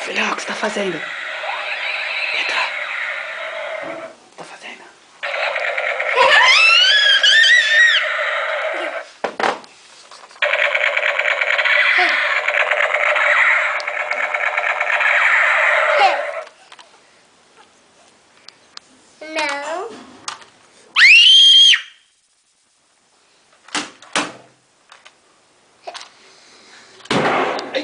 Filhão, o que você tá fazendo? Entra. O que você tá fazendo? Não. Ai.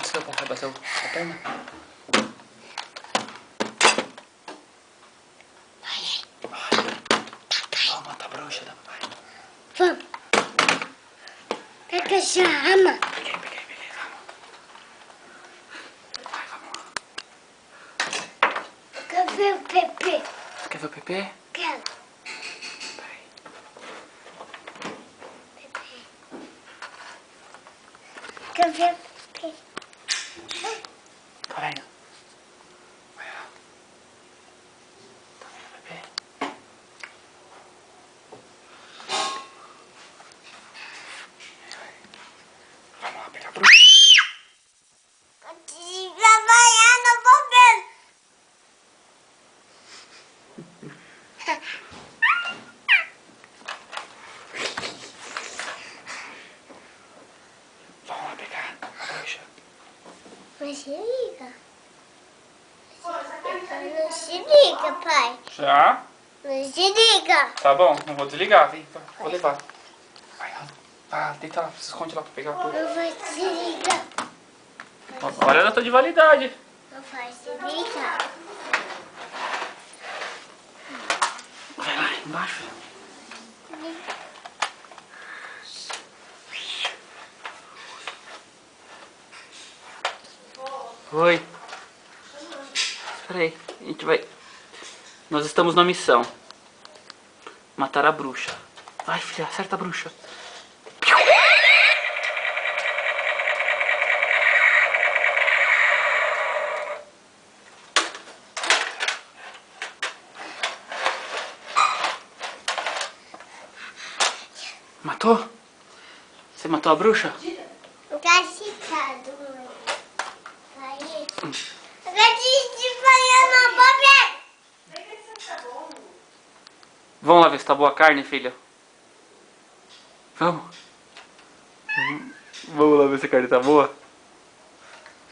Desculpa, vai bater a perna. Vamos matar a bruxa da papai. Vamos. Pega essa arma. Peguei, vamos. Vai, vamos lá. Quer ver o Pepe? Você quer ver o Pepe? Quero. Peraí. Pepe. Quer ver o Pepe? Tá vendo? Vai lá. Tá vendo o Pepe? Vamos lá pegar a bruxa. Antes de trabalhar, não vou ver. Vamos lá pegar a bruxa. Não se liga. Não se liga, pai. Já? Não se liga. Tá bom, não vou desligar, vem. Vou levar. Vai lá. Vai, deita lá, se esconde lá pra pegar a bruxa. Não vai se ligar. Olha a data de validade. Não vai se ligar. Vai lá, embaixo. Oi. Espera aí, a gente vai... Nós estamos na missão. Matar a bruxa. Vai, filha, acerta a bruxa. Matou? Você matou a bruxa? Gastado, mãe. Aí. Gastado de manhã não vou ver. Vamos lá ver se tá boa a carne, filha. Vamos. Vamos lá ver se a carne tá boa.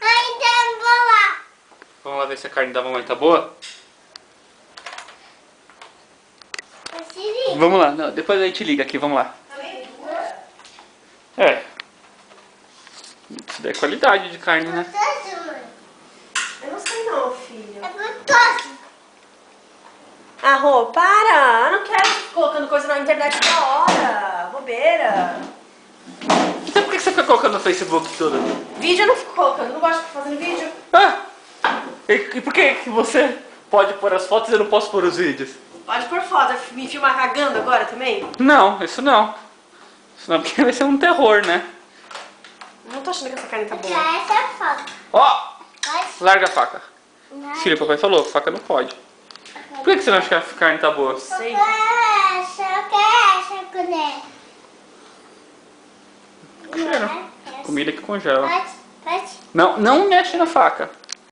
Ainda vou lá. Vamos lá ver se a carne da mamãe tá boa. Não se liga. Vamos lá, não, depois a gente liga aqui, vamos lá. É. Isso daí é qualidade de carne, né? Gostoso, mãe. Eu não sei não, filho. É gostoso. Ah, Rô, para! Eu não quero ficar colocando coisa na internet toda hora. Bobeira. Então por que você fica colocando no Facebook tudo? Vídeo eu não fico colocando. Não gosto de ficar fazendo vídeo. Ah! E por que você pode pôr as fotos e eu não posso pôr os vídeos? Pode por foto. Me filmar cagando agora também? Não, isso não. Isso não, porque vai ser um terror, né? Não tô achando que essa carne tá boa. Já essa é foto. Ó! Pode? Larga a faca. Não. Filho, papai falou, faca não pode. Por que você não acha que a carne tá boa? Sei. Eu quero essa colher. Cheiro. Comida que congela. Pode? Pode? Não, não mexe na faca.